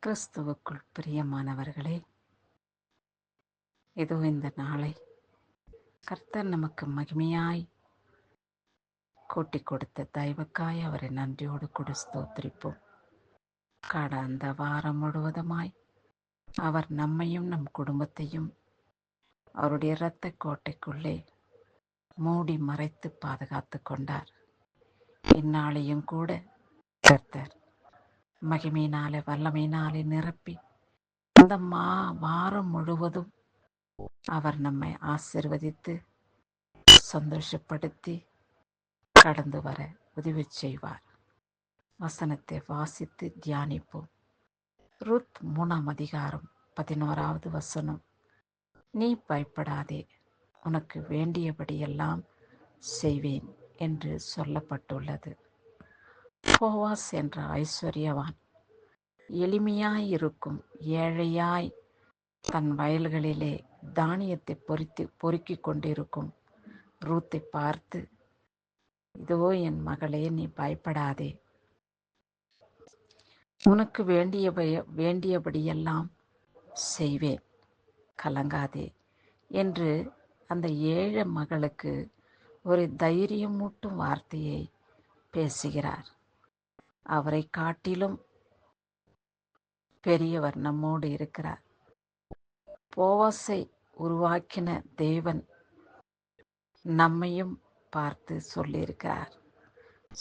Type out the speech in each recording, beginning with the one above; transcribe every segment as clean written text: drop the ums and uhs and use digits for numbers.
கிறிஸ்துவுக்குள் பிரியமானவர்களே, இதோ இந்த நாளை கர்த்தர் நமக்கு மகிமையாய் கூட்டிக் கொடுத்த தயவுக்காய் அவரை நன்றியோடு கூட ஸ்தோத்திரிப்போம். கடந்த வாரம் முழுவதுமாய் அவர் நம்மையும் நம் குடும்பத்தையும் அவருடைய இரத்த கோட்டைக்குள்ளே மூடி மறைத்து பாதுகாத்து கொண்டார். இந்நாளையும் கூட கர்த்தர் மகிமையினாலே வல்லமையினாலே நிரப்பி இந்த வாரம் முழுவதும் அவர் நம்மை ஆசீர்வதித்து சந்தோஷப்படுத்தி கடந்து வர உதவி செய்வார். வசனத்தை வாசித்து தியானிப்போம். ரூத் 3ஆம் அதிகாரம் 11வது வசனம். நீ பயப்படாதே, உனக்கு வேண்டியபடியெல்லாம் செய்வேன் என்று சொல்லப்பட்டுள்ளது. போவாஸ் என்ற ஐஸ்வர்யவான் எளிமையாய் இருக்கும் ஏழையாய் தன் வயல்களிலே தானியத்தை பொறுக்கிக் கொண்டிருக்கும் ரூத்தை பார்த்து, இதோ என் மகளே, நீ பயப்படாதே, உனக்கு வேண்டியபடியெல்லாம் செய்வேன், கலங்காதே என்று அந்த ஏழை மகளுக்கு ஒரு தைரியமூட்டும் வார்த்தையை பேசுகிறார். அவரை காட்டிலும் பெரியவர் நம்மோடு இருக்கிறார். போவாசை உருவாக்கின தேவன் நம்மையும் பார்த்து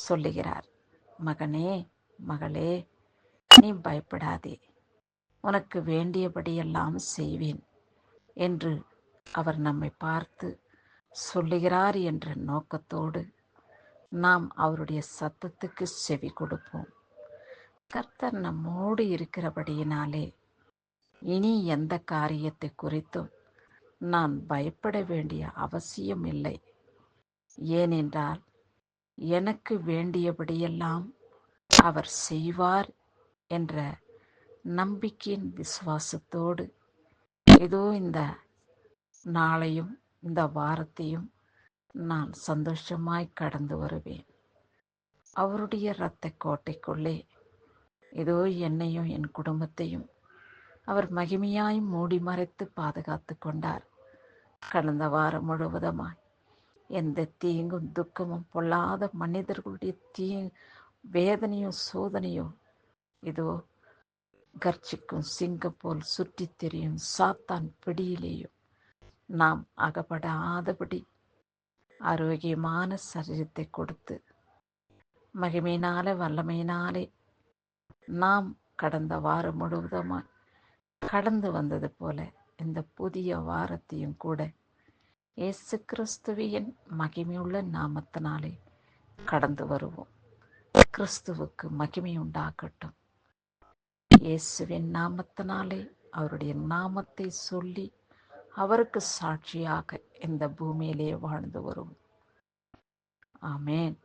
சொல்லுகிறார், மகனே, மகளே, நீ பயப்படாதே, உனக்கு வேண்டியபடியெல்லாம் செய்வேன் என்று அவர் நம்மை பார்த்து சொல்லுகிறார் என்ற நோக்கத்தோடு நாம் அவருடைய சத்தத்துக்கு செவி கொடுப்போம். கர்த்தர் நம்மோடு இருக்கிறபடியினாலே இனி எந்த காரியத்தை குறித்தும் நான் பயப்பட வேண்டிய அவசியம் இல்லை. ஏனென்றால் எனக்கு வேண்டியபடியெல்லாம் அவர் செய்வார் என்ற நம்பிக்கையின் விசுவாசத்தோடு ஏதோ இந்த நாளையும் இந்த வாரத்தையும் நான் சந்தோஷமாய் கடந்து வருவேன். அவருடைய இரத்த கோட்டைக்குள்ளே ஏதோ என்னையும் என் குடும்பத்தையும் அவர் மகிமையாய் மூடி மறைத்து பாதுகாத்து கொண்டார். கடந்த வாரம் முழுவதுமாய் எந்த தீங்கும் துக்கமும் பொல்லாத மனிதர்களுடைய வேதனையும் சோதனையும் இதோ கர்ச்சிக்கும் சிங்கம் போல் சுற்றி திரியும் சாத்தான் பிடியிலேயும் நாம் அகப்படாதபடி ஆரோக்கியமான சரீரத்தை கொடுத்து மகிமையினாலே வல்லமையினாலே நாம் கடந்த வாரம் முழுவதுமாய் கடந்து வந்தது போல இந்த புதிய வாரத்தையும் கூட இயேசு கிறிஸ்துவின் மகிமையுள்ள நாமத்தினாலே கடந்து வருவோம். கிறிஸ்துவுக்கு மகிமை உண்டாகட்டும். இயேசுவின் நாமத்தினாலே அவருடைய நாமத்தை சொல்லி அவருக்கு சாட்சியாக இந்த பூமியிலே வாழ்ந்து வருவோம். ஆமேன்.